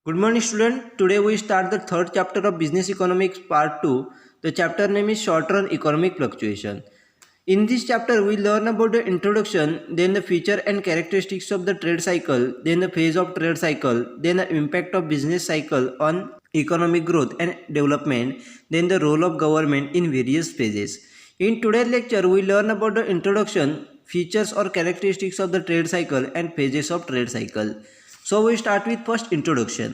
Good morning, student. Today we start the third chapter of Business Economics Part 2. The chapter name is Short-Run Economic Fluctuation. In this chapter, we learn about the introduction, then the feature and characteristics of the trade cycle, then the phase of trade cycle, then the impact of business cycle on economic growth and development, then the role of government in various phases. In today's lecture, we learn about the introduction, features or characteristics of the trade cycle and phases of trade cycle. So we start with first introduction.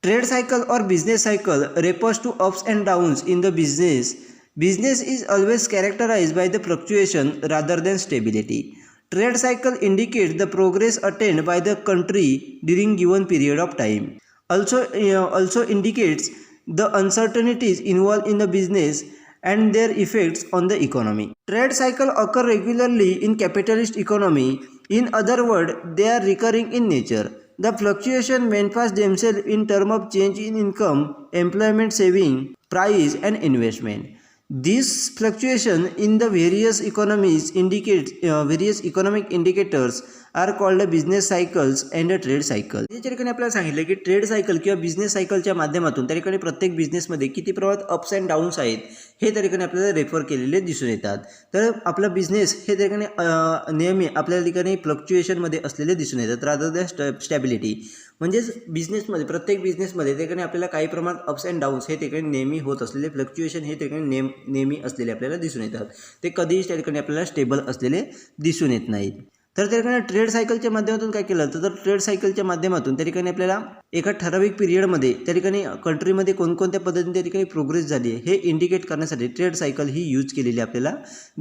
Trade cycle or business cycle refers to ups and downs in the business. Business is always characterized by the fluctuation rather than stability. Trade cycle indicates the progress attained by the country during given period of time. Also indicates the uncertainties involved in the business and their effects on the economy. Trade cycle occur regularly in capitalist economy. In other words, they are recurring in nature. The fluctuation manifest themselves in terms of change in income, employment, saving, price and investment. This fluctuation in the various economies various economic indicators are called the business cycles and the trade cycle. या ठिकाणी आपल्याला सांगितलं की trade cycle किंवा business सायकलच्या माध्यमातून त्या ठिकाणी प्रत्येक बिझनेसमध्ये किती प्रमाणात अप्स अँड डाऊन्स आहेत हे त्या ठिकाणी आपल्याला रेफर केलेले दिसून येतात. तर आपला बिझनेस हे त्या ठिकाणी नेहमी आपल्या ठिकाणी फ्लक्च्युएशनमध्ये असलेले दिसून येतात रादर दॅन स्टॅबिलिटी. म्हणजेच बिझनेसमध्ये प्रत्येक बिझनेसमध्ये त्या ठिकाणी आपल्याला काही प्रमाणात अप्स अँड डाऊन्स हे ठिकाणी नेहमी होत असलेले फ्लक्च्युएशन हे ठिकाणी नेहमी असलेले आपल्याला दिसून येतात. ते कधीही त्या ठिकाणी आपल्याला स्टेबल असलेले दिसून येत नाहीत. तर त्या ठिकाणी ट्रेड सायकलच्या माध्यमातून काय केलं तर ट्रेड सायकलच्या माध्यमातून त्या ठिकाणी आपल्याला एका ठराविक पिरियडमध्ये त्या ठिकाणी कंट्रीमध्ये कोणकोणत्या पद्धतीने त्या ठिकाणी प्रोग्रेस झाली आहे हे इंडिकेट करण्यासाठी ट्रेड सायकल ही यूज केलेली आपल्याला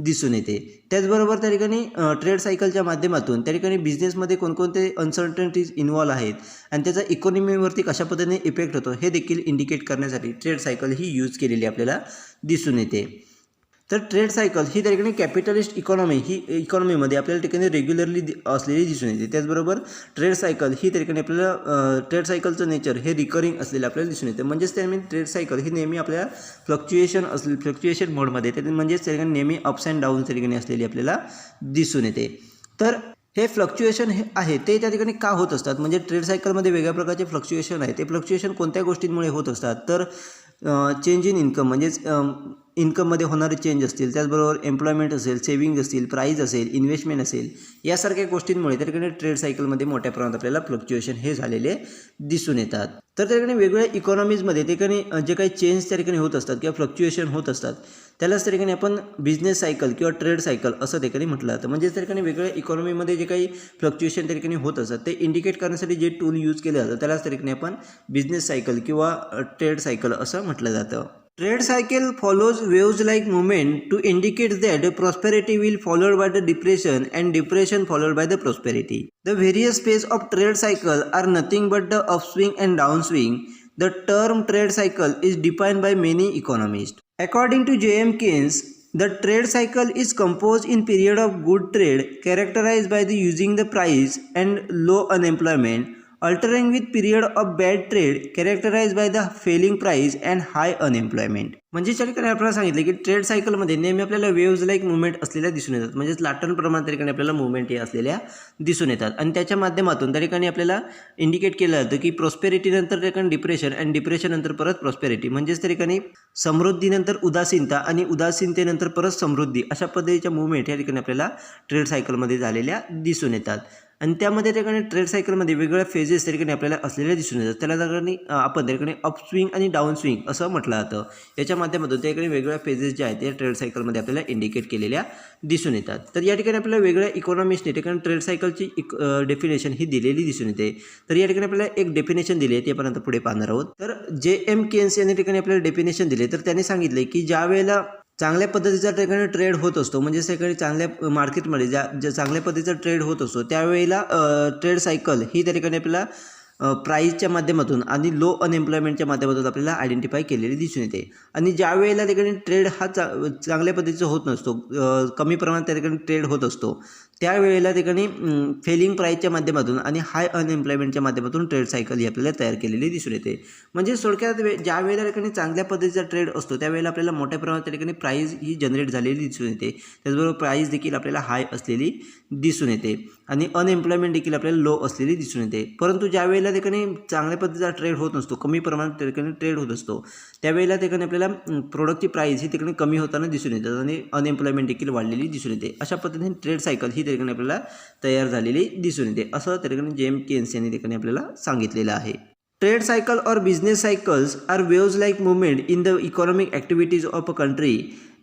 दिसून येते. त्याचबरोबर त्या ठिकाणी ट्रेड सायकलच्या माध्यमातून त्या ठिकाणी बिझनेसमध्ये कोणकोणते अनसर्टनिटीज इन्व्हॉल्व आहेत आणि त्याचा इकॉनॉमीवरती कशा पद्धतीने इफेक्ट होतो हे देखील इंडिकेट करण्यासाठी ट्रेड सायकल ही यूज केलेली आपल्याला दिसून येते. तर ट्रेड सायकल ही त्या ठिकाणी कॅपिटलिस्ट इकॉनॉमीमध्ये आपल्याला ठिकाणी रेग्युलरली असलेली दिसून येते. त्याचबरोबर ट्रेड सायकल ही त्या ठिकाणी आपल्याला ट्रेड सायकलचं नेचर हे रिकरिंग असलेलं आपल्याला दिसून येते. म्हणजेच त्यामुळे ट्रेड सायकल ही नेहमी आपल्याला फ्लक्च्युएशन मोडमध्ये म्हणजेच त्या ठिकाणी नेहमी अप्स अँड डाऊन्स त्या ठिकाणी असलेली आपल्याला दिसून येते. तर हे फ्लक्च्युएशन आहे ते त्या ठिकाणी का होत असतात म्हणजे ट्रेड सायकलमध्ये वेगळ्या प्रकारचे फ्लक्च्युएशन आहे. ते फ्लक्च्युएशन कोणत्या गोष्टींमुळे होत असतात तर चेंज इन इन्कम म्हणजेच इन्कममध्ये होणारे चेंज असतील, त्याचबरोबर एम्प्लॉयमेंट असेल, सेव्हिंग असतील, प्राईज असेल, इन्व्हेस्टमेंट असेल, यासारख्या गोष्टींमुळे त्या ठिकाणी ट्रेड सायकलमध्ये मोठ्या प्रमाणात आपल्याला फ्लक्च्युएशन हे झालेले दिसून येतात. तर त्या ठिकाणी वेगवेगळ्या इकॉनॉमीजमध्ये त्या ठिकाणी जे काही चेंज त्या ठिकाणी होत असतात किंवा फ्लक्च्युएशन होत असतात त्यालाच त्या ठिकाणी आपण बिझनेस सायकल किंवा ट्रेड सायकल असं त्या ठिकाणी म्हटलं जातं. म्हणजे त्या ठिकाणी वेगवेगळ्या इकॉनॉमीमध्ये जे काही फ्लक्च्युएशन त्या ठिकाणी होत असतात ते इंडिकेट करण्यासाठी जे टूल यूज केलं जातं त्यालाच त्या ठिकाणी आपण बिझनेस सायकल किंवा ट्रेड सायकल असं म्हटलं जातं. Trade cycle follows waves-like movement to indicate that prosperity will followed by the depression and depression followed by the prosperity. The various phases of trade cycle are nothing but the upswing and downswing. The term trade cycle is defined by many economists. According to J.M. Keynes, the trade cycle is composed in period of good trade characterized by the using the price and low unemployment, altering with period of bad trade characterized by the failing price and high unemployment. म्हणजे त्या ठिकाणी आपल्याला सांगितलं की trade सायकलमध्ये नेहमी आपल्याला waves like movement असलेल्या दिसून येतात. म्हणजेच लाटण प्रमाणात त्या ठिकाणी आपल्याला मुवमेंट हे असलेल्या दिसून येतात आणि त्याच्या माध्यमातून त्या ठिकाणी आपल्याला इंडिकेट केलं जातं की प्रॉस्पेरिटीनंतर त्या ठिकाणी डिप्रेशन आणि डिप्रेशननंतर परत प्रॉस्पेरिटी म्हणजेच त्या ठिकाणी समृद्धीनंतर उदासीनता आणि उदासीनतेनंतर परत समृद्धी अशा पद्धतीच्या मुवमेंट या ठिकाणी आपल्याला ट्रेड सायकलमध्ये झालेल्या दिसून येतात. आणि त्यामध्ये त्या ठिकाणी ट्रेड सायकलमध्ये वेगवेगळ्या फेजेस त्या ठिकाणी आपल्याला असलेल्या दिसून येतात. त्याला त्या ठिकाणी आपण त्या ठिकाणी अपस्विंग आणि डाऊन स्विंग असं म्हटलं जातं. याच्या माध्यमातून त्या ठिकाणी वेगवेगळ्या फेजेस ज्या आहेत त्या ट्रेड सायकलमध्ये आपल्याला इंडिकेट केलेल्या दिसून येतात. तर या ठिकाणी आपल्याला वेगळ्या इकॉनॉमिस्टने ठिकाणी ट्रेड सायकलची डेफिनेशन ही दिलेली दिसून येते. तर या ठिकाणी आपल्याला एक डेफिनेशन दिली आहे ते आपण आता पुढे पाहणार आहोत. तर J.M. केन्स यांनी ठिकाणी आपल्याला डेफिनेशन दिले. तर त्यांनी सांगितले की ज्या वेळेला चांगल्या पद्धतीचा ठिकाणी ट्रेड होत असतो म्हणजेच ठिकाणी चांगल्या मार्केटमध्ये ज्या चांगल्या पद्धतीचा ट्रेड होत असतो त्यावेळेला ट्रेड सायकल ही त्या ठिकाणी आपल्याला प्राईजच्या माध्यमातून आणि लो अनएम्प्लॉयमेंटच्या माध्यमातून आपल्याला आयडेंटिफाय केलेली दिसून येते. आणि ज्या वेळेला ठिकाणी ट्रेड हा चांगल्या पद्धतीचा होत नसतो, कमी प्रमाणात त्या ठिकाणी ट्रेड होत असतो त्यावेळेला ठिकाणी फेलिंग प्राईजच्या माध्यमातून आणि हाय अनएम्प्लॉयमेंटच्या माध्यमातून ट्रेड सायकल ही आपल्याला तयार केलेली दिसून येते. म्हणजे थोडक्यात ज्या वेळेला ठिकाणी चांगल्या पद्धतीचा ट्रेड असतो त्यावेळेला आपल्याला मोठ्या प्रमाणात त्या ठिकाणी प्राईज ही जनरेट झालेली दिसून येते. त्याचबरोबर प्राईज देखील आपल्याला हाय असलेली दिसून येते आणि अनएम्प्लॉयमेंट देखील आपल्याला लो असलेली दिसून येते. परंतु ज्या वेळेला ठिकाणी चांगल्या पद्धतीचा ट्रेड होत नसतो, कमी प्रमाणात ठिकाणी ट्रेड होत असतो, त्यावेळेला ठिकाणी आपल्याला प्रोडक्टची प्राईस ही ठिकाणी कमी होताना दिसून येतात आणि अनएम्प्लॉयमेंट देखील वाढलेली दिसून येते. अशा पद्धतीने ट्रेड सायकल ही ठिकाणी आपल्याला तयार झालेली दिसून येते, असं त्या ठिकाणी जेम केन्स यांनी ठिकाणी आपल्याला सांगितलेलं आहे. Trade cycle or business cycles are waves like movement in the economic activities of a country.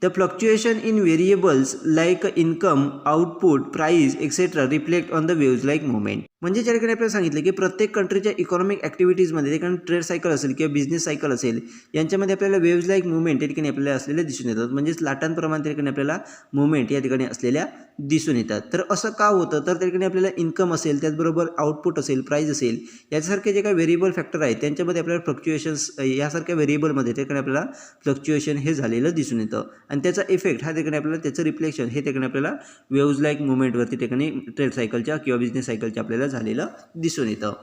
The fluctuation in variables like income, output, price, etc. reflect on the waves like movement. म्हणजे ज्या ठिकाणी आपल्याला सांगितलं की प्रत्येक कंट्रीच्या economic ॲक्टिव्हिटीजमध्ये ठिकाणी trade cycle असेल किंवा बिझनेस सायकल असेल, यांच्यामध्ये आपल्याला वेव्ज लाईक मुवमेंट या ठिकाणी आपल्याला असलेल्या दिसून येतात. म्हणजेच लाटांप्रमाणे त्या ठिकाणी आपल्याला मुवमेंट या ठिकाणी असलेल्या दिसून येतात. तर असं का होतं, तर त्या ठिकाणी आपल्याला इन्कम असेल, त्याचबरोबर आउटपुट असेल, प्राईस असेल, यासारखे जे काही व्हेरिएबल फॅक्टर आहेत त्यांच्यामध्ये आपल्याला फ्लक्च्युएशन्स यासारख्या व्हेरिएबलमध्ये त्या ठिकाणी आपल्याला फ्लक्च्युएशन हे झालेलं दिसून येतं आणि त्याचा इफेक्ट हा ठिकाणी आपल्याला त्याचं रिफ्लेक्शन हे ठिकाणी आपल्याला वेव्ज लाईक मुवमेंटवरती ठिकाणी ट्रेड सायकलच्या किंवा बिझनेस सायकलच्या आपल्याला झालेलं दिसून येतं.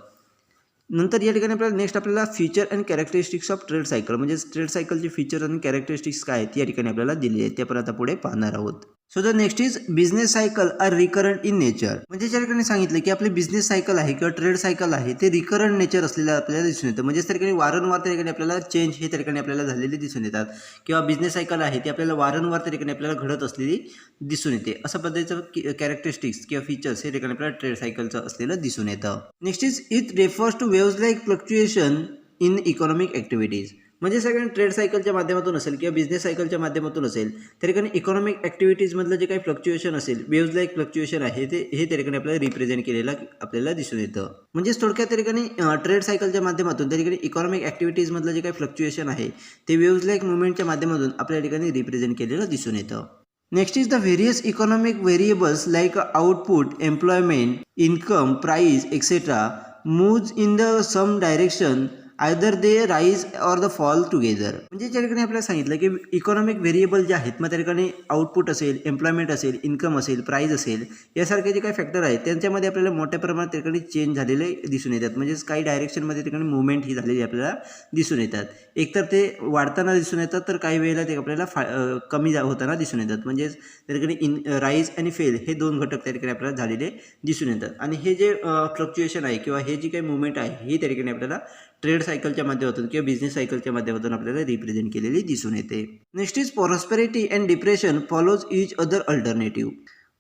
नंतर या ठिकाणी आपल्याला नेक्स्ट आपल्याला feature and characteristics of trade cycle म्हणजे ट्रेड सायकलची फीचर आणि कॅरेक्टरिस्टिक्स काय आहेत या ठिकाणी आपल्याला दिलेली आहेत, ते पण आता पुढे पाहणार आहोत. So the next is business cycle are recurrent in nature. म्हणजे ज्या ठिकाणी सांगितलं की आपली बिझनेस सायकल आहे किंवा ट्रेड सायकल आहे ते रिकरंट नेचर असलेलं आपल्याला दिसून येतं. म्हणजे त्या ठिकाणी वारंवार त्या ठिकाणी आपल्याला चेंज हे त्या ठिकाणी आपल्याला झालेले दिसून येतात किंवा बिझनेस सायकल आहे ती आपल्याला वारंवार त्या ठिकाणी आपल्याला घडत असलेली दिसून येते. अशा पद्धतीचं कॅरेक्टरिस्टिक्स किंवा फीचर्स हे ठिकाणी आपल्याला ट्रेड सायकलचं असलेलं दिसून येतं. Next is it refers to waves like fluctuation in economic activities. म्हणजे सगळ्यांनी ट्रेड सायकलच्या माध्यमातून असेल किंवा बिझनेस सायकलच्या माध्यमातून असेल त्या ठिकाणी इकॉनॉमिक ॲक्टिव्हिटीजमधलं जे काही फ्लक्च्युएशन असेल, वेव्ज लाईक फ्लक्च्युएशन आहे ते हे त्या ठिकाणी आपल्याला रिप्रेझेंट केलेलं आपल्याला दिसून येतं. म्हणजेच थोडक्यात त्या ठिकाणी ट्रेड सायकलच्या माध्यमातून त्या ठिकाणी इकॉनॉमिक ॲक्टिव्हिटीजमधलं जे काही फ्लक्च्युएशन आहे ते वेव्ज लाईक मुवमेंटच्या माध्यमातून आपल्या ठिकाणी रिप्रेझेंट केलेलं दिसून येतं. Next is the various economic variables like output, employment, income, price etcetera moves in the same direction either they rise or the fall together. म्हणजे ज्या ठिकाणी आपल्याला सांगितलं की इकॉनॉमिक व्हेरिएबल जे आहेत मग त्या ठिकाणी आउटपुट असेल, एम्प्लॉयमेंट असेल, इन्कम असेल, प्राईज असेल, यासारखे जे काही फॅक्टर आहेत त्यांच्यामध्ये आपल्याला मोठ्या प्रमाणात त्या ठिकाणी चेंज झालेले दिसून येतात. म्हणजेच काही डायरेक्शनमध्ये ठिकाणी मुवमेंट ही झालेली आपल्याला दिसून येतात. एकतर ते वाढताना दिसून येतात तर काही वेळेला ते आपल्याला कमी होताना दिसून येतात. म्हणजेच त्या ठिकाणी राईज आणि फेल हे दोन घटक त्या ठिकाणी आपल्याला झालेले दिसून येतात. आणि हे जे फ्लक्च्युएशन आहे किंवा हे जी काही मुवमेंट आहे ही त्या ठिकाणी आपल्याला ट्रेड सायकलच्या माध्यमातून किंवा बिझनेस सायकलच्या माध्यमातून आपल्याला रिप्रेझेंट केलेली दिसून येते. Next is prosperity and depression follows each other alternative.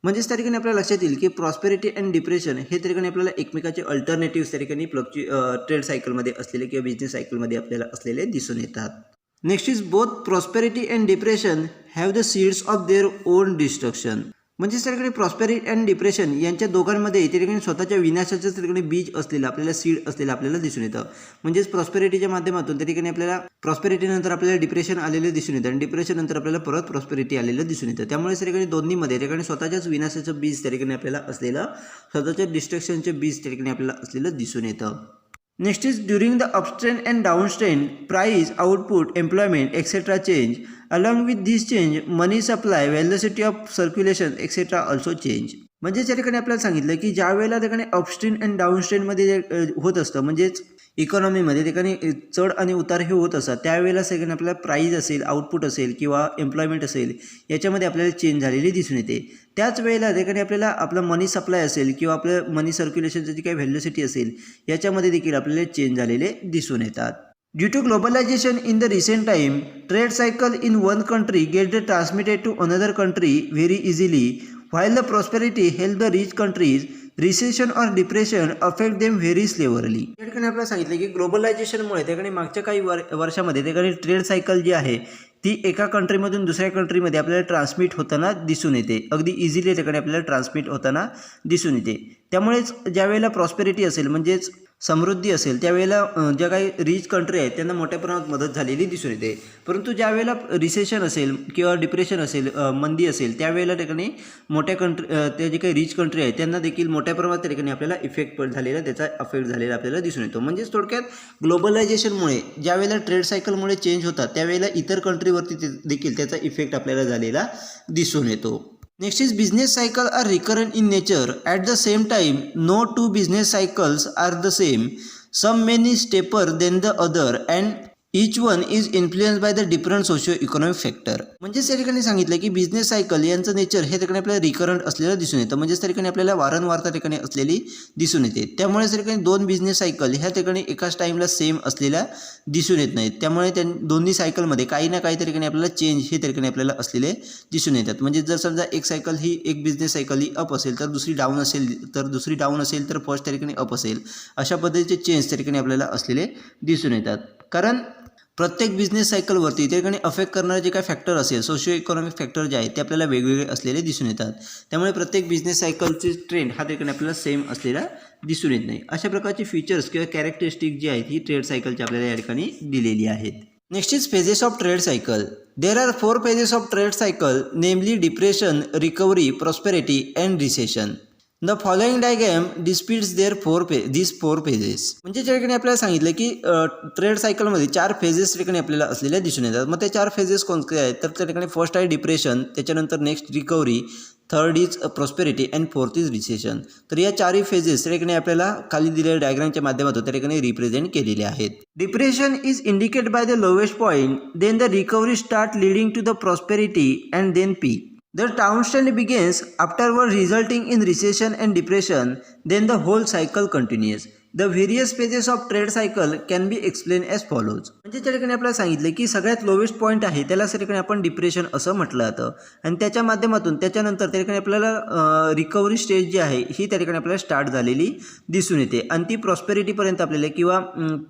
म्हणजेच त्या ठिकाणी आपल्याला लक्षात येईल की प्रॉस्पेरिटी अँड डिप्रेशन हे त्या ठिकाणी आपल्याला एकमेकाचे अल्टरनेटिव्ह त्या ठिकाणी ट्रेड सायकलमध्ये असलेले किंवा बिझनेस सायकलमध्ये आपल्याला असलेले दिसून येतात. Next is both prosperity and depression have the seeds of their own destruction. म्हणजेच त्या ठिकाणी प्रॉस्पेरिटी अँड डिप्रेशन यांच्या दोघांमध्ये त्या ठिकाणी स्वतःच्या विनाशाचं त्या ठिकाणी बीज असलेलं आपल्याला सीड असलेलं आपल्याला दिसून येतं. म्हणजेच प्रॉस्पेरिटीच्या माध्यमातून त्या ठिकाणी आपल्याला प्रॉस्पेरिटीनंतर आपल्याला डिप्रेशन आलेलं दिसून येतं आणि डिप्रेशन नंतर आपल्याला परत प्रॉस्पेरिटी आलेलं दिसून येतं. त्यामुळे त्या ठिकाणी दोन्हीमध्ये त्या ठिकाणी स्वतःच्याच विनाशाचं बीज त्या ठिकाणी आपल्याला असलेलं, स्वतःच्या डिस्ट्रक्शनचे बीज त्या ठिकाणी आपल्याला असलेलं दिसून येतं. Next is during the upstrain and downstrain price, output, employment etcetera change. Along with this change money supply, velocity of circulation etcetera also change. म्हणजे त्या ठिकाणी आपल्याला सांगितलं की ज्या वेळेला ठिकाणी अपस्ट्रीम अँड डाऊनस्ट्रीममध्ये होत असतं, म्हणजेच इकॉनॉमीमध्ये ठिकाणी चढ आणि उतार हे होत असतात, त्यावेळेला सगळ्यांना आपल्याला प्राईज असेल, आउटपुट असेल किंवा एम्प्लॉयमेंट असेल याच्यामध्ये आपल्याला चेंज झालेली दिसून येते. त्याच वेळेला ठिकाणी आपल्याला आपलं मनी सप्लाय असेल किंवा आपलं मनी सर्क्युलेशनची जी काही व्हॅल्युसिटी असेल याच्यामध्ये देखील आपल्याला चेंज झालेले दिसून येतात. Due to globalization in the recent time, trade cycle in one country get transmitted to another country very easily, while the prosperity help the rich countries. Recession और डिप्रेशन अफेक्ट देम व्हेरी स्लेवरली. या ठिकाणी आपल्याला सांगितलं की ग्लोबलायझेशनमुळे त्याकडे मागच्या काही वर्षामध्ये त्याकडे ट्रेड सायकल जी आहे ती एका कंट्रीमधून दुसऱ्या कंट्रीमध्ये आपल्याला ट्रान्समिट होताना दिसून येते. अगदी इझिली त्याकडे आपल्याला ट्रान्समिट होताना दिसून येते. त्यामुळेच ज्या वेळेला प्रॉस्पेरिटी असेल म्हणजेच समृद्धी असेल त्यावेळेला ज्या काही रिच कंट्री आहेत त्यांना मोठ्या प्रमाणात मदत झालेली दिसून येते. परंतु ज्या वेळेला रिसेशन असेल किंवा डिप्रेशन असेल, मंदी असेल, त्यावेळेला ठिकाणी मोठ्या त्या जे काही रिच कंट्री आहेत त्यांना देखील मोठ्या प्रमाणात त्या ठिकाणी आपल्याला इफेक्ट झालेला, त्याचा अफेक्ट झालेला आपल्याला दिसून येतो. म्हणजेच थोडक्यात ग्लोबलायझेशनमुळे ज्या वेळेला ट्रेड सायकलमुळे चेंज होतात त्यावेळेला इतर कंट्रीवरती देखील त्याचा इफेक्ट आपल्याला झालेला दिसून येतो. Next is business cycle are recurrent in nature. At the same time, no two business cycles are the same. Some many steeper than the other and each one is influence by the different socio economic factor. म्हणजेच या ठिकाणी सांगितलं की business cycle यांचं nature हे ठिकाणी आपल्याला recurrent असलेलं दिसून येतं. म्हणजेच त्या ठिकाणी आपल्याला वारंवार त्या ठिकाणी असलेली दिसून येते. त्यामुळे त्या ठिकाणी दोन बिझनेस सायकल ह्या ठिकाणी एकाच टाईमला सेम असलेल्या दिसून येत नाहीत. त्यामुळे दोन्ही सायकलमध्ये काही ना काही त्या ठिकाणी आपल्याला चेंज हे त्या ठिकाणी आपल्याला असलेले दिसून येतात. म्हणजे जर समजा एक सायकल ही एक बिझनेस सायकल ही अप असेल तर दुसरी डाऊन असेल तर फर्स्ट त्या ठिकाणी अप असेल. अशा पद्धतीचे चेंज त्या ठिकाणी आपल्याला असलेले दिसून येतात. कारण प्रत्येक बिझनेस सायकलवरती त्या ठिकाणी अफेक्ट करणारे जे काही फॅक्टर असेल सोशिओ इकॉनॉमिक फॅक्टर जे आहेत ते आपल्याला वेगवेगळे असलेले दिसून येतात. त्यामुळे प्रत्येक बिझनेस सायकलचे ट्रेंड हा त्या ठिकाणी आपल्याला सेम असलेला दिसून येत नाही. अशा प्रकारची फीचर्स किंवा कॅरेक्टरिस्टिक जी आहेत ही ट्रेड सायकलची आपल्याला या ठिकाणी दिलेली आहेत. Next is phases of trade cycle. There are 4 phases of trade cycle, namely depression, recovery, prosperity and recession. The following diagram displays these 4 phases. म्हणजे त्या ठिकाणी आपल्याला सांगितलं की ट्रेड सायकलमध्ये 4 फेजेस ठिकाणी आपल्याला असलेल्या दिसून येतात. मग ते 4 फेजेस कोणते आहेत तर त्या ठिकाणी फर्स्ट आहे डिप्रेशन, त्याच्यानंतर next recovery, third is prosperity and fourth is recession. तर या 4 फेजेस त्या ठिकाणी आपल्याला खाली दिलेल्या डायग्रामच्या माध्यमातून त्या ठिकाणी रिप्रेझेंट केलेले आहेत. Depression is indicate by the lowest point, then the recovery start leading to the prosperity and then peak. The downtrend begins afterward resulting in recession and depression, then the whole cycle continues. The various phases of trade cycle can be explained as follows. म्हणजे त्या ठिकाणी आपल्याला सांगितलं की सगळ्यात lowest point आहे त्याला त्या ठिकाणी आपण डिप्रेशन असं म्हटलं जातं आणि त्याच्या माध्यमातून त्याच्यानंतर त्या ठिकाणी आपल्याला रिकव्हरी स्टेज जी आहे ही त्या ठिकाणी आपल्याला स्टार्ट झालेली दिसून येते आणि ती प्रॉस्पेरिटीपर्यंत आपल्याला किंवा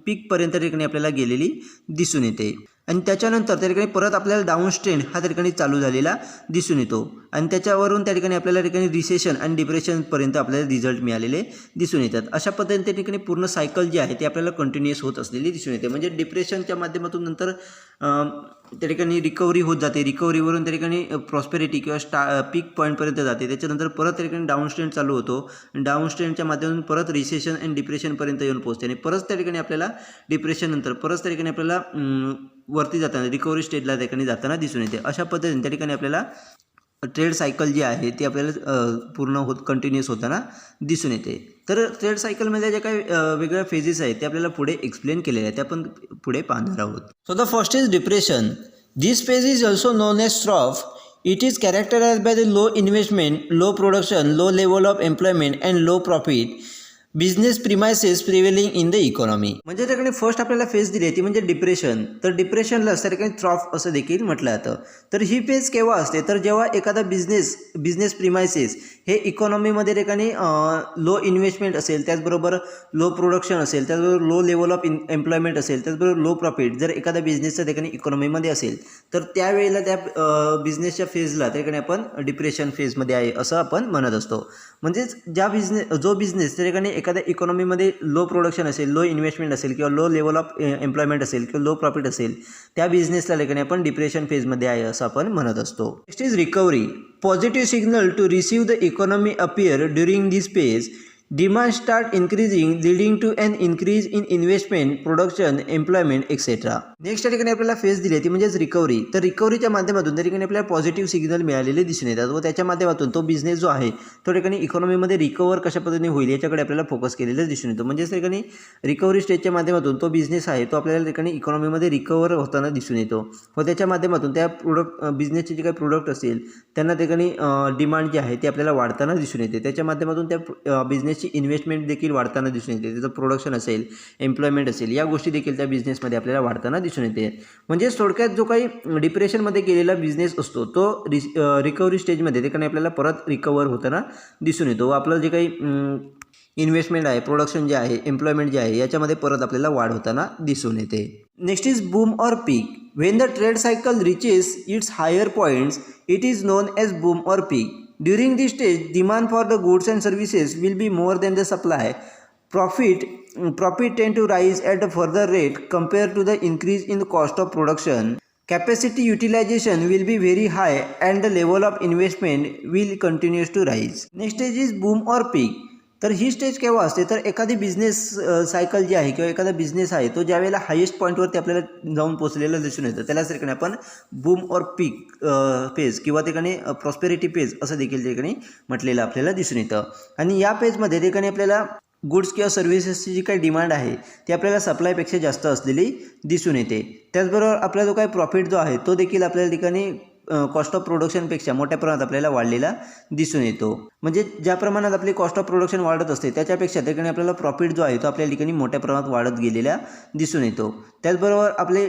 पीकपर्यंत त्या ठिकाणी आपल्याला गेलेली दिसून येते. आणि त्याच्यानंतर त्या ठिकाणी परत आपल्याला डाऊन ट्रेंड हा त्या ठिकाणी चालू झालेला दिसून येतो आणि त्याच्यावरून त्या ठिकाणी आपल्याला ठिकाणी रिसेशन आणि डिप्रेशनपर्यंत आपल्याला रिझल्ट मिळालेले दिसून येतात. अशा पद्धतीने त्या ठिकाणी पूर्ण सायकल जी आहे ती आपल्याला कंटिन्युअस होत असलेली दिसून येते. म्हणजे डिप्रेशनच्या माध्यमातून नंतर त्या ठिकाणी रिकव्हरी होत जाते, रिकव्हरीवरून त्या ठिकाणी प्रॉस्पेरिटी किंवा पीक पॉईंटपर्यंत जाते, त्याच्यानंतर परत त्या ठिकाणी डाऊन ट्रेंड चालू होतो आणि डाऊन ट्रेंडच्या माध्यमातून परत रिसेशन आणि डिप्रेशनपर्यंत येऊन पोहोचते आणि परत त्या ठिकाणी आपल्याला डिप्रेशननंतर परत त्या ठिकाणी आपल्याला वरती जाताना रिकव्हरी स्टेजला त्या ठिकाणी जाताना दिसून येते. अशा पद्धतीने त्या ठिकाणी आपल्याला ट्रेड सायकल जी आहे ती आपल्याला पूर्ण कंटिन्युअस होताना दिसून येते. तर ट्रेड सायकलमध्ये ज्या काही वेगळ्या फेजेस आहेत ते आपल्याला पुढे एक्सप्लेन केलेले आहेत, ते आपण पुढे पाहणार आहोत. So the first is depression. This phase is also known as trough. It is characterised by the low investment, low production, low level of employment and low profit business premises prevailing in the economy. म्हणजे त्याकडे first आपल्याला phase दिली आहे ती म्हणजे depression. तर डिप्रेशनला त्या ठिकाणी ट्रॉफ असं देखील म्हटलं जातं. तर ही फेज केव्हा असते तर जेव्हा एखादा बिझनेस प्रिमायसेस हे इकॉनॉमीमध्ये ठिकाणी लो इन्व्हेस्टमेंट असेल, त्याचबरोबर लो प्रोडक्शन असेल, त्याचबरोबर लो लेवल ऑफ एम्प्लॉयमेंट असेल, त्याचबरोबर लो प्रॉफिट जर एखाद्या बिझनेसच्या ठिकाणी इकॉनॉमीमध्ये असेल तर त्यावेळेला त्या बिझनेसच्या फेजला त्या ठिकाणी आपण डिप्रेशन फेजमध्ये आहे असं आपण म्हणत असतो. म्हणजेच जो बिझनेस त्या ठिकाणी एखाद्या इकॉनॉमीमध्ये लो प्रोडक्शन असेल, लो इन्व्हेस्टमेंट असेल किंवा लो लेवल ऑफ एम्प्लॉयमेंट असेल किंवा लो प्रॉफिट असेल त्या बिझनेसला ठिकाणी आपण डिप्रेशन फेजमध्ये आहे असं आपण म्हणत असतो. Next is recovery. Positive signal to receive the economy appear during this phase. Demand start increasing leading to an increase in investment, production, employment etc. Next या ठिकाणी आपल्याला फेज दिली ती म्हणजेच रिकव्हरी. तर रिकव्हरीच्या माध्यमातून त्या ठिकाणी आपल्याला पॉझिटिव्ह सिग्नल मिळालेले दिसून येतात व त्याच्या माध्यमातून तो बिझनेस जो आहे तो ठिकाणी इकॉनॉमीमध्ये रिकवर कशा पद्धतीने होईल याच्याकडे आपल्याला फोकस केलेलं दिसून येतो. म्हणजेच त्या ठिकाणी रिकव्हरी स्टेजच्या माध्यमातून तो बिझनेस आहे तो आपल्याला ठिकाणी इकॉनॉमीमध्ये रिकवर होताना दिसून येतो व त्याच्या माध्यमातून त्या बिझनेसचे जे काही प्रोडक्ट असेल त्यांना ठिकाणी डिमांड जी आहे ती आपल्याला वाढताना दिसून येते. त्याच्या माध्यमातून त्या बिझनेसची इन्व्हेस्टमेंट देखील वाढताना दिसून येते, त्याचं प्रोडक्शन असेल, एम्प्लॉयमेंट असेल, या गोष्टी देखील त्या बिझनेसमध्ये आपल्याला वाढताना दिसून येते. म्हणजे थोडक्यात जो काही डिप्रेशनमध्ये गेलेला बिझनेस असतो तो रिकव्हरी स्टेजमध्ये ठिकाणी आपल्याला परत रिकवर होताना दिसून येतो व आपलं जे काही इन्व्हेस्टमेंट आहे, प्रोडक्शन जे आहे, एम्प्लॉयमेंट जे आहे याच्यामध्ये परत आपल्याला वाढ होताना दिसून येते. Next is boom or peak. When the trade cycle reaches its higher points it is known as boom or peak. During this stage, demand for the goods and services will be more than the supply. Profit tend to rise at a further rate compared to the increase in the cost of production. Capacity utilization will be very high and the level of investment will continue to rise. Next stage is boom or peak. तर ही stage केव्हा असते तर एखादी business cycle जी आहे किंवा एखादा business आहे तो ज्यावेळेला हायेस्ट पॉईंटवरती आपल्याला जाऊन पोहोचलेलं दिसून येतं त्यालाच ठिकाणी आपण बूम और पीक फेज किंवा ठिकाणी प्रॉस्पेरिटी फेज असं देखील ठिकाणी म्हटलेलं आपल्याला दिसून येतं. आणि या फेजमध्ये ठिकाणी आपल्याला गुड्स किंवा सर्व्हिसेसची जी काही डिमांड आहे ती आपल्याला सप्लायपेक्षा जास्त असलेली दिसून येते. त्याचबरोबर आपला जो काही प्रॉफिट जो आहे तो देखील आपल्या ठिकाणी कॉस्ट ऑफ प्रोडक्शनपेक्षा मोठ्या प्रमाणात आपल्याला वाढलेला दिसून येतो. म्हणजे ज्या प्रमाणात आपली कॉस्ट ऑफ प्रोडक्शन वाढत असते त्याच्यापेक्षा त्या ठिकाणी आपल्याला प्रॉफिट जो आहे तो आपल्या ठिकाणी मोठ्या प्रमाणात वाढत गेलेला दिसून येतो. त्याचबरोबर आपले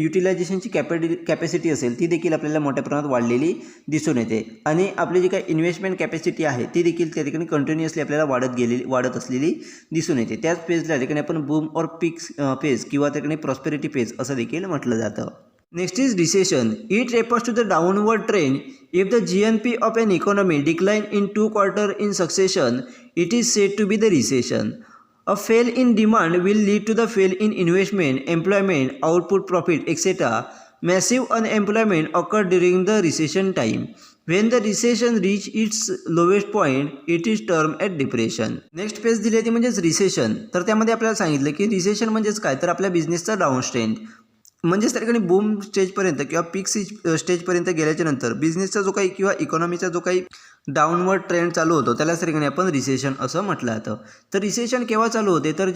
युटिलायझेशनची कॅपॅसिटी असेल ती देखील आपल्याला मोठ्या प्रमाणात वाढलेली दिसून येते आणि आपली जी काही इन्व्हेस्टमेंट कॅपॅसिटी आहे ती देखील त्या ठिकाणी कंटिन्युअसली आपल्याला वाढत असलेली दिसून येते. त्याच फेजला ठिकाणी आपण बूम और पीक फेज किंवा त्या ठिकाणी प्रॉस्पेरिटी फेज असं देखील म्हटलं जातं. Next is recession. It refers to the downward trend if the GNP of an economy decline in 2 quarters in succession. It is said to be the recession. A fall in demand will lead to the fall in investment, employment, output, profit, etc. Massive unemployment occurs during the recession time. When the recession reach its lowest point, it is termed as depression. Next page दिली ती म्हणजेच recession. तर त्यामध्ये आपल्याला सांगितलं की recession म्हणजेच काय, तर आपल्या बिझनेसचा डाऊन ट्रेंड. म्हणजेच त्या ठिकाणी बूम स्टेजपर्यंत किंवा पीक स्टेजपर्यंत गेल्याच्या नंतर बिझनेसचा जो काही किंवा इकॉनॉमीचा जो काही डाऊनवर्ड ट्रेंड चालू होतो त्यालाच त्या ठिकाणी आपण रिसेशन असं म्हटलं जातं. तर रिसेशन केव्हा चालू होते, तर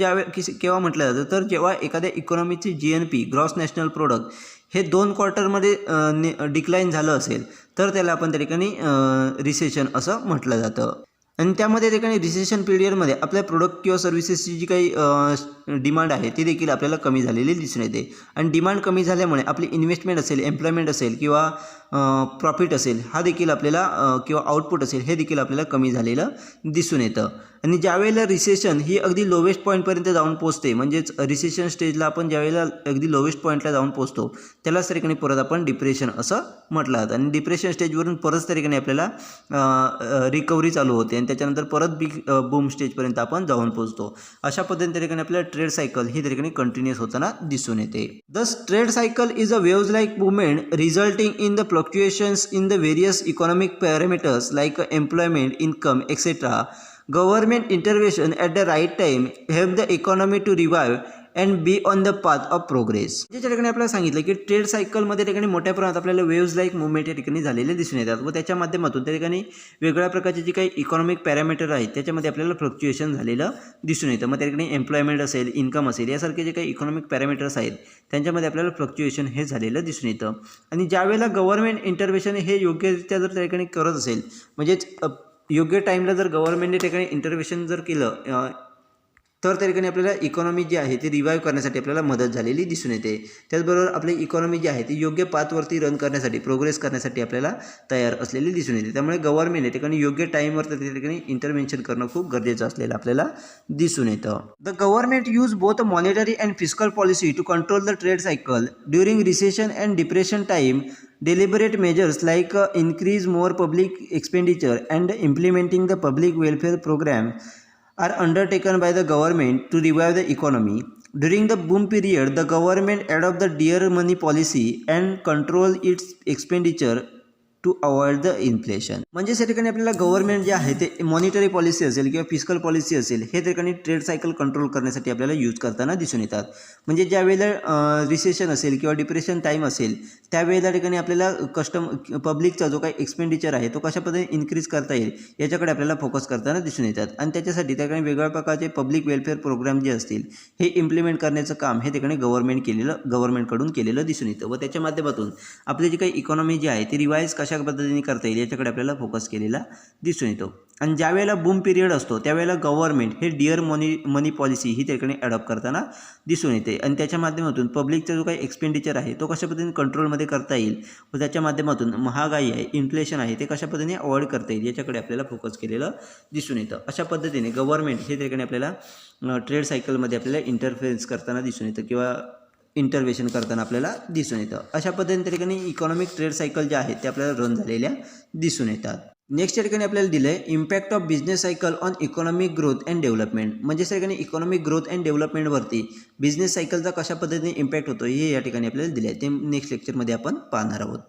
केव्हा म्हटलं जातं, तर जेव्हा एखाद्या इकॉनॉमीची GNP ग्रॉस नॅशनल प्रोडक्ट हे 2 क्वार्टरमध्ये डिक्लाईन झालं असेल तर त्याला आपण त्या ठिकाणी रिसेशन असं म्हटलं जातं. आणि त्यामध्ये ठिकाणी रिसेशन पिरियडमध्ये आपल्या प्रोडक्ट किंवा सर्व्हिसेसची जी काही डिमांड आहे ती देखील आपल्याला कमी झालेली दिसून येते. आणि डिमांड कमी झाल्यामुळे आपली इन्व्हेस्टमेंट असेल, एम्प्लॉयमेंट असेल किंवा प्रॉफिट असेल हा देखील आपल्याला किंवा आउटपुट असेल हे देखील आपल्याला कमी झालेलं दिसून येतं. आणि ज्यावेळेला रिसेशन ही अगदी लोवेस्ट पॉईंटपर्यंत जाऊन पोचते, म्हणजेच रिसेशन स्टेजला आपण ज्यावेळेला अगदी लोवेस्ट पॉईंटला जाऊन पोचतो त्यालाच त्या ठिकाणी परत आपण डिप्रेशन असं म्हटलं जातं. आणि डिप्रेशन स्टेजवरून परत त्या ठिकाणी आपल्याला रिकव्हरी चालू होते आणि त्याच्यानंतर परत बिग बूम स्टेजपर्यंत आपण जाऊन पोचतो. अशा पद्धतीने त्या ठिकाणी आपल्याला ट्रेड सायकल ही त्या ठिकाणी कंटिन्यूअस होताना दिसून येते. दस trade cycle is a waves like movement resulting in the fluctuations in the various economic parameters like employment, income, etcetera. Government intervention at the right time help the economy to revive and be on the path of progress. ज्या ठिकाणी आपल्याला सांगितलं की trade सायकलमध्ये ठिकाणी मोठ्या प्रमाणात आपल्याला वेव्ज लाईक मुवमेंट या ठिकाणी झालेले दिसून येतात व त्याच्या माध्यमातून त्या ठिकाणी वेगळ्या प्रकारचे जी काही इकॉनॉमिक पॅरामीटर आहेत त्याच्यामध्ये आपल्याला फ्लक्च्युएशन झालेलं दिसून येतं. मग त्या ठिकाणी एम्प्लॉयमेंट असेल, इन्कम असेल यासारखे जे काही इकॉनॉमिक पॅरामीटर्स आहेत त्यांच्यामध्ये आपल्याला फ्लक्च्युएशन हे झालेलं दिसून येतं. आणि ज्यावेळेला गव्हर्नमेंट इंटरव्हेन्शन हे योग्यरित्या जर त्या ठिकाणी करत असेल, म्हणजेच योग्य टाईमला जर गव्हर्नमेंटने त्या ठिकाणी इंटरव्हेन्शन जर केलं तर त्या ठिकाणी आपल्याला इकॉनॉमी जी आहे ती रिवाईव्ह करण्यासाठी आपल्याला मदत झालेली दिसून येते. त्याचबरोबर आपली इकॉनॉमी जी आहे ती योग्य पाथवरती रन करण्यासाठी, प्रोग्रेस करण्यासाठी आपल्याला तयार असलेली दिसून येते. त्यामुळे गव्हर्नमेंट या ठिकाणी योग्य टाईमवर त्या ठिकाणी इंटरव्हेन्शन करणं खूप गरजेचं असलेलं आपल्याला दिसून येतं. The government use both monetary and fiscal policy to control the trade cycle during recession and depression time. Deliberate measures like increase more public expenditure and implementing the public welfare program are undertaken by the government to revive the economy. During the boom period, the government adopt the dear money policy and control its expenditure to avoid the inflation. म्हणजे या ठिकाणी आपल्याला government जे आहे ते monetary policy असेल किंवा fiscal policy असेल हे ठिकाणी ट्रेड सायकल कंट्रोल करण्यासाठी आपल्याला यूज करताना दिसून येतात. म्हणजे ज्यावेळेला रिसेशन असेल किंवा डिप्रेशन टाईम असेल त्यावेळेला ठिकाणी आपल्याला पब्लिकचा जो काही एक्सपेंडिचर आहे तो कशा पद्धतीने इन्क्रीज करता येईल याच्याकडे आपल्याला फोकस करताना दिसून येतात. आणि त्याच्यासाठी त्या ठिकाणी वेगवेगळ्या प्रकारचे पब्लिक वेलफेअर प्रोग्राम जे असतील हे इम्प्लिमेंट करण्याचं काम हे ठिकाणी गव्हर्नमेंटकडून केलेलं दिसून येतं व त्याच्या माध्यमातून आपली जी काही इकॉनॉमी जी आहे ती रिवाईज कशा पद्धतीने करता येईल याच्याकडे आपल्याला फोकस केलेला दिसून येतो. आणि ज्यावेळेला बूम पिरियड असतो त्यावेळेला गव्हर्नमेंट हे डिअर मनी पॉलिसी ही त्या ठिकाणी अडॉप्ट करताना दिसून येते. आणि त्याच्या माध्यमातून पब्लिकचा जो काही एक्सपेंडिचर आहे तो कशा पद्धतीने कंट्रोलमध्ये करता येईल व त्याच्या माध्यमातून महागाई आहे, इन्फ्लेशन आहे ते कशा पद्धतीने अवॉइड करता येईल याच्याकडे आपल्याला फोकस केलेलं दिसून येतं. अशा पद्धतीने गव्हर्नमेंट हे त्या ठिकाणी आपल्याला ट्रेड सायकलमध्ये आपल्याला इंटरफेरन्स करताना दिसून येतं किंवा इंटरव्हेन्शन करताना आपल्याला दिसून येतं. अशा पद्धतीने त्या ठिकाणी इकॉनॉमिक ट्रेड सायकल ज्या आहेत त्या आपल्याला रन झालेल्या दिसून येतात. नेक्स्ट या ठिकाणी आपल्याला दिलं आहे impact of business cycle on economic growth and development. म्हणजे त्या ठिकाणी इकॉनॉमिक ग्रोथ अँड डेव्हलपमेंटवरती बिझनेस सायकलचा कशा पद्धतीने इम्पॅक्ट होतो हे या ठिकाणी आपल्याला दिलं आहे. ते नेक्स्ट लेक्चरमध्ये आपण पाहणार आहोत.